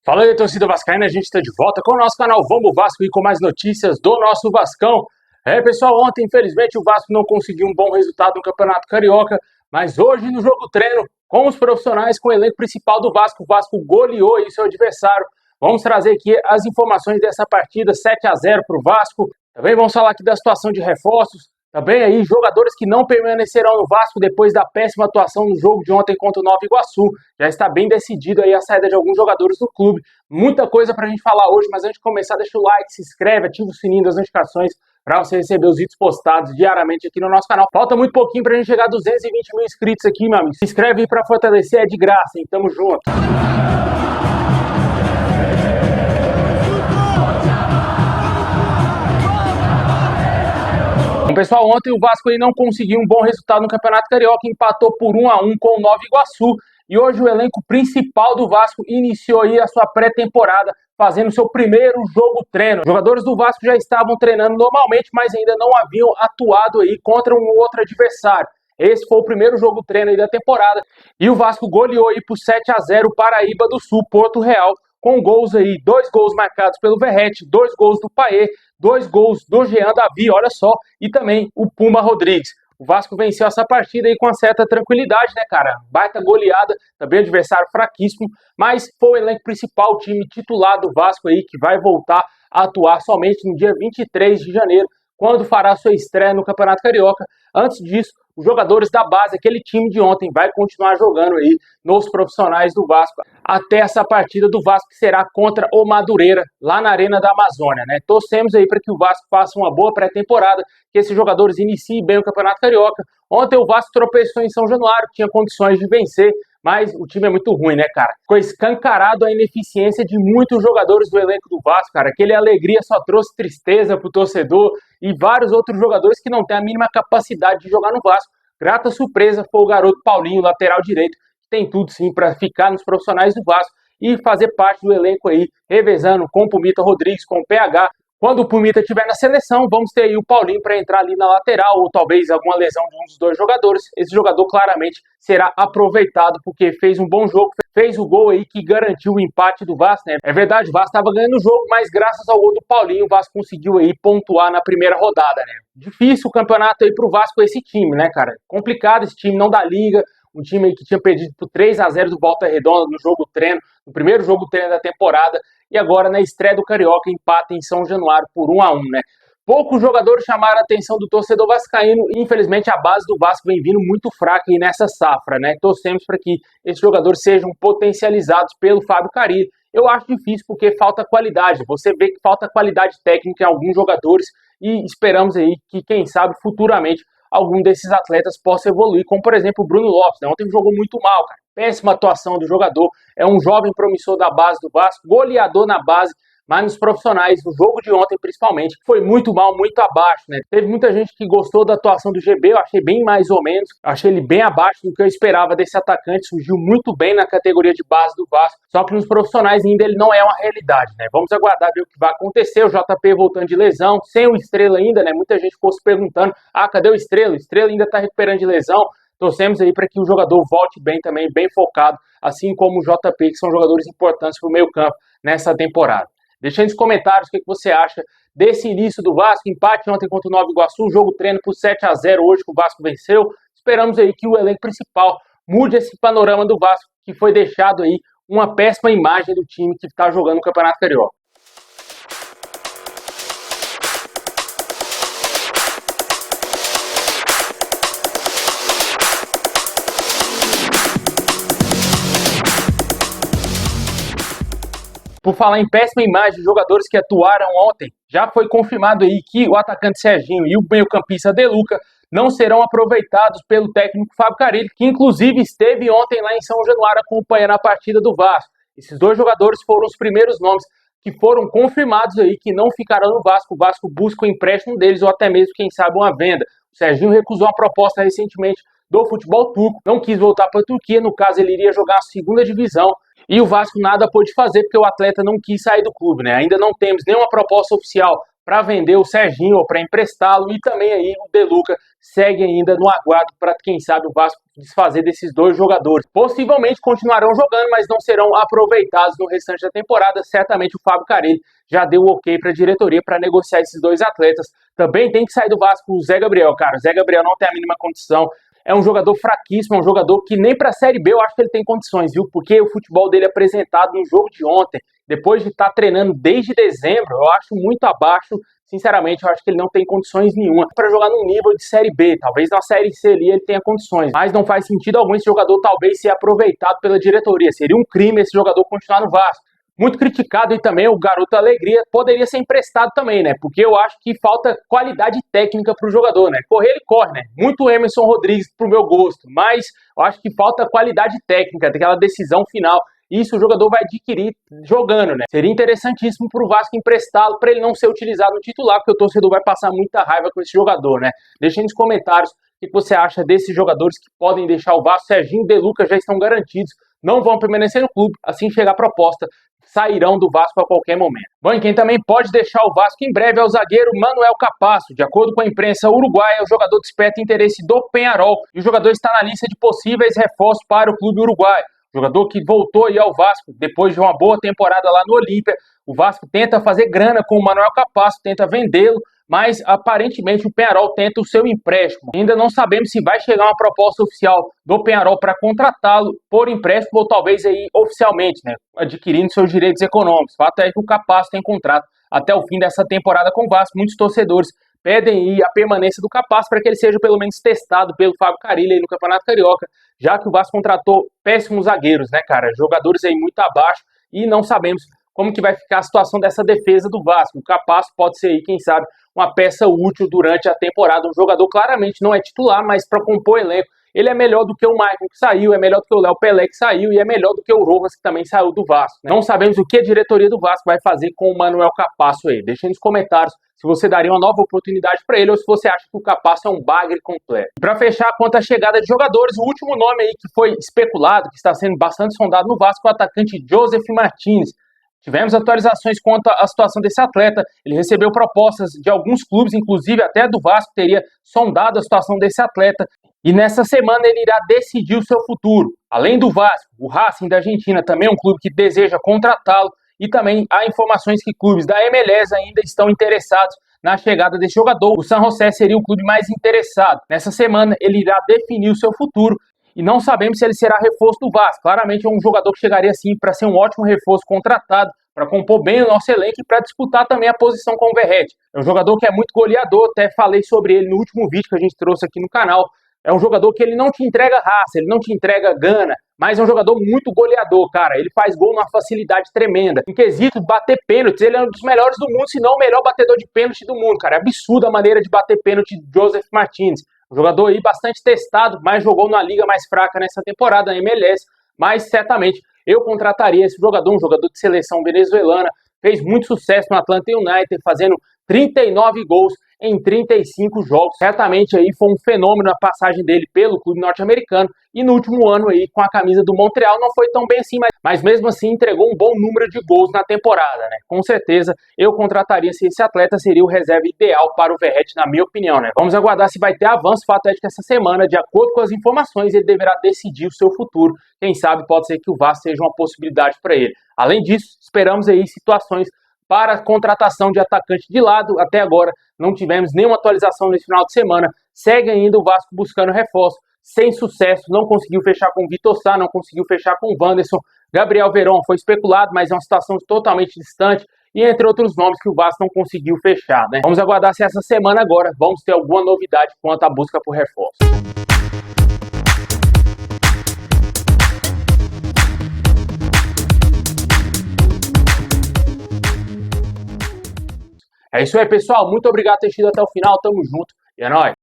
Fala aí, torcida vascaína, a gente está de volta com o nosso canal Vamos Vasco e com mais notícias do nosso Vascão. Pessoal, ontem, infelizmente, o Vasco não conseguiu um bom resultado no Campeonato Carioca, mas hoje, no jogo treino, com os profissionais, com o elenco principal do Vasco, o Vasco goleou aí seu adversário. Vamos trazer aqui as informações dessa partida, 7-0 para o Vasco. Também vamos falar aqui da situação de reforços. Também aí jogadores que não permanecerão no Vasco depois da péssima atuação no jogo de ontem contra o Nova Iguaçu. Já está bem decidido aí a saída de alguns jogadores do clube. Muita coisa para a gente falar hoje, mas antes de começar, deixa o like, se inscreve, ativa o sininho das notificações para você receber os vídeos postados diariamente aqui no nosso canal. Falta muito pouquinho para a gente chegar a 220 mil inscritos aqui, meu amigo. Se inscreve aí para fortalecer, é de graça, hein? Tamo junto. Bom, pessoal, ontem o Vasco aí não conseguiu um bom resultado no Campeonato Carioca, empatou por 1-1 com o Nova Iguaçu. E hoje o elenco principal do Vasco iniciou aí a sua pré-temporada, fazendo seu primeiro jogo treino. Os jogadores do Vasco já estavam treinando normalmente, mas ainda não haviam atuado aí contra um outro adversário. Esse foi o primeiro jogo treino aí da temporada. E o Vasco goleou aí por 7-0 Paraíba do Sul, Porto Real, com gols aí, 2 gols marcados pelo Verrete, 2 gols do Paê, 2 gols do Jean Davi, olha só, e também o Puma Rodrigues. O Vasco venceu essa partida aí com uma certa tranquilidade, né, cara? Baita goleada, também adversário fraquíssimo, mas foi o elenco principal, o time titular do Vasco aí, que vai voltar a atuar somente no dia 23 de janeiro, quando fará sua estreia no Campeonato Carioca. Antes disso, os jogadores da base, aquele time de ontem, vai continuar jogando aí nos profissionais do Vasco, até essa partida do Vasco que será contra o Madureira, lá na Arena da Amazônia, né? Torcemos aí para que o Vasco faça uma boa pré-temporada, que esses jogadores iniciem bem o Campeonato Carioca. Ontem o Vasco tropeçou em São Januário, tinha condições de vencer, mas o time é muito ruim, né, cara? Ficou escancarado a ineficiência de muitos jogadores do elenco do Vasco, cara. Aquele alegria só trouxe tristeza pro torcedor e vários outros jogadores que não têm a mínima capacidade de jogar no Vasco. Grata surpresa foi o garoto Paulinho, lateral direito, que tem tudo sim para ficar nos profissionais do Vasco e fazer parte do elenco aí, revezando com o Pumita Rodrigues, com o PH. Quando o Pumita estiver na seleção, vamos ter aí o Paulinho para entrar ali na lateral, ou talvez alguma lesão de um dos dois jogadores. Esse jogador claramente será aproveitado, porque fez um bom jogo, fez o gol aí que garantiu o empate do Vasco, né? É verdade, o Vasco estava ganhando o jogo, mas graças ao gol do Paulinho, o Vasco conseguiu aí pontuar na primeira rodada, né? Difícil o campeonato aí pro Vasco com esse time, né, cara? Complicado esse time, não dá liga. Um time aí que tinha perdido por 3-0 do Volta Redonda no jogo treino, no primeiro jogo treino da temporada, e agora na estreia do Carioca empata em São Januário por 1-1, né? Poucos jogadores chamaram a atenção do torcedor vascaíno e infelizmente a base do Vasco vem vindo muito fraca aí nessa safra, né? Torcemos para que esses jogadores sejam potencializados pelo Fábio Carille. Eu acho difícil porque falta qualidade, você vê que falta qualidade técnica em alguns jogadores e esperamos aí que, quem sabe, futuramente algum desses atletas possa evoluir, como por exemplo o Bruno Lopes, né? Ontem jogou muito mal, cara. Péssima atuação do jogador, é um jovem promissor da base do Vasco, goleador na base, mas nos profissionais, no jogo de ontem principalmente, foi muito mal, muito abaixo, né? Teve muita gente que gostou da atuação do GB, eu achei bem mais ou menos, achei ele bem abaixo do que eu esperava desse atacante, surgiu muito bem na categoria de base do Vasco, só que nos profissionais ainda ele não é uma realidade, né? Vamos aguardar ver o que vai acontecer, o JP voltando de lesão, sem o Estrela ainda, né? Muita gente ficou se perguntando, cadê o Estrela? O Estrela ainda tá recuperando de lesão. Torcemos aí para que o jogador volte bem também, bem focado, assim como o JP, que são jogadores importantes para o meio campo nessa temporada. Deixa aí nos comentários o que você acha desse início do Vasco, empate ontem contra o Nova Iguaçu, jogo treino por 7-0 hoje que o Vasco venceu. Esperamos aí que o elenco principal mude esse panorama do Vasco, que foi deixado aí uma péssima imagem do time que está jogando o Campeonato Carioca. Por falar em péssima imagem de jogadores que atuaram ontem, já foi confirmado aí que o atacante Serginho e o meio-campista De Luca não serão aproveitados pelo técnico Fábio Carille, que inclusive esteve ontem lá em São Januário acompanhando a partida do Vasco. Esses dois jogadores foram os primeiros nomes que foram confirmados aí que não ficarão no Vasco. O Vasco busca o empréstimo deles ou até mesmo, quem sabe, uma venda. O Serginho recusou uma proposta recentemente do futebol turco, não quis voltar para a Turquia, no caso ele iria jogar a segunda divisão. E o Vasco nada pôde fazer porque o atleta não quis sair do clube, né? Ainda não temos nenhuma proposta oficial para vender o Serginho ou para emprestá-lo, e também aí o De Luca segue ainda no aguardo para, quem sabe, o Vasco desfazer desses dois jogadores. Possivelmente continuarão jogando, mas não serão aproveitados no restante da temporada. Certamente o Fábio Carille já deu o ok para a diretoria para negociar esses dois atletas. Também tem que sair do Vasco o Zé Gabriel, cara. O Zé Gabriel não tem a mínima condição. É um jogador fraquíssimo, é um jogador que nem para a Série B eu acho que ele tem condições, viu? Porque o futebol dele apresentado no jogo de ontem, depois de estar treinando desde dezembro, eu acho muito abaixo. Sinceramente, eu acho que ele não tem condições nenhuma para jogar num nível de Série B. Talvez na Série C ali ele tenha condições, mas não faz sentido algum esse jogador talvez ser aproveitado pela diretoria. Seria um crime esse jogador continuar no Vasco. Muito criticado, e também o garoto Alegria poderia ser emprestado também, né? Porque eu acho que falta qualidade técnica pro jogador, né? Correr ele corre, né? Muito Emerson Rodrigues pro meu gosto, mas eu acho que falta qualidade técnica, daquela decisão final. Isso o jogador vai adquirir jogando, né? Seria interessantíssimo pro Vasco emprestá-lo para ele não ser utilizado no titular, porque o torcedor vai passar muita raiva com esse jogador, né? Deixa aí nos comentários o que você acha desses jogadores que podem deixar o Vasco. Serginho e De Luca já estão garantidos, não vão permanecer no clube. Assim chegar a proposta, sairão do Vasco a qualquer momento. Bom, e quem também pode deixar o Vasco em breve é o zagueiro Manuel Capasso. De acordo com a imprensa uruguaia, o jogador desperta interesse do Peñarol e o jogador está na lista de possíveis reforços para o clube uruguaio. Jogador que voltou aí ao Vasco depois de uma boa temporada lá no Olímpia. O Vasco tenta fazer grana com o Manuel Capasso, tenta vendê-lo, mas aparentemente o Peñarol tenta o seu empréstimo. Ainda não sabemos se vai chegar uma proposta oficial do Peñarol para contratá-lo por empréstimo ou talvez aí oficialmente, né, adquirindo seus direitos econômicos. O fato é que o Capasso tem contrato até o fim dessa temporada com o Vasco. Muitos torcedores pedem aí a permanência do Capasso para que ele seja pelo menos testado pelo Fábio Carille aí no Campeonato Carioca, já que o Vasco contratou péssimos zagueiros, né, cara? Jogadores aí muito abaixo, e não sabemos como que vai ficar a situação dessa defesa do Vasco. O Capasso pode ser aí, quem sabe, uma peça útil durante a temporada. Um jogador claramente não é titular, mas para compor elenco, ele é melhor do que o Maicon que saiu, é melhor do que o Léo Pelé que saiu e é melhor do que o Rojas que também saiu do Vasco, né? Não sabemos o que a diretoria do Vasco vai fazer com o Manuel Capasso aí. Deixa aí nos comentários se você daria uma nova oportunidade para ele ou se você acha que o Capasso é um bagre completo. Para fechar, quanto à chegada de jogadores, o último nome aí que foi especulado, que está sendo bastante sondado no Vasco, é o atacante Joseph Martins. Tivemos atualizações quanto à situação desse atleta. Ele recebeu propostas de alguns clubes, inclusive até do Vasco, teria sondado a situação desse atleta. E nessa semana ele irá decidir o seu futuro. Além do Vasco, o Racing da Argentina também é um clube que deseja contratá-lo. E também há informações que clubes da MLS ainda estão interessados na chegada desse jogador. O San José seria o clube mais interessado. Nessa semana ele irá definir o seu futuro. E não sabemos se ele será reforço do Vasco. Claramente é um jogador que chegaria sim para ser um ótimo reforço contratado, para compor bem o nosso elenco e para disputar também a posição com o Verratti. É um jogador que é muito goleador, até falei sobre ele no último vídeo que a gente trouxe aqui no canal. É um jogador que ele não te entrega raça, ele não te entrega gana, mas é um jogador muito goleador, cara. Ele faz gol numa facilidade tremenda. Em quesito bater pênaltis, ele é um dos melhores do mundo, se não o melhor batedor de pênalti do mundo, cara. É absurda a maneira de bater pênalti de Joseph Martins. Um jogador aí bastante testado, mas jogou numa liga mais fraca nessa temporada, na MLS, mas certamente eu contrataria esse jogador, um jogador de seleção venezuelana, fez muito sucesso no Atlanta United, fazendo 39 gols em 35 jogos. Certamente aí foi um fenômeno a passagem dele pelo clube norte-americano, e no último ano aí com a camisa do Montreal não foi tão bem assim, mas mesmo assim entregou um bom número de gols na temporada, né? Com certeza eu contrataria se esse atleta seria o reserva ideal para o Verratti, na minha opinião, né? Vamos aguardar se vai ter avanço. O fato é que essa semana, de acordo com as informações, ele deverá decidir o seu futuro. Quem sabe pode ser que o Vasco seja uma possibilidade para ele. Além disso, esperamos aí situações para a contratação de atacante de lado. Até agora não tivemos nenhuma atualização nesse final de semana. Segue ainda o Vasco buscando reforço, sem sucesso. Não conseguiu fechar com o Vitor Sá, não conseguiu fechar com o Wanderson. Gabriel Veron foi especulado, mas é uma situação totalmente distante. E entre outros nomes que o Vasco não conseguiu fechar, né? Vamos aguardar se essa semana agora vamos ter alguma novidade quanto à busca por reforço. É isso aí, pessoal. Muito obrigado por ter assistido até o final. Tamo junto e é nóis.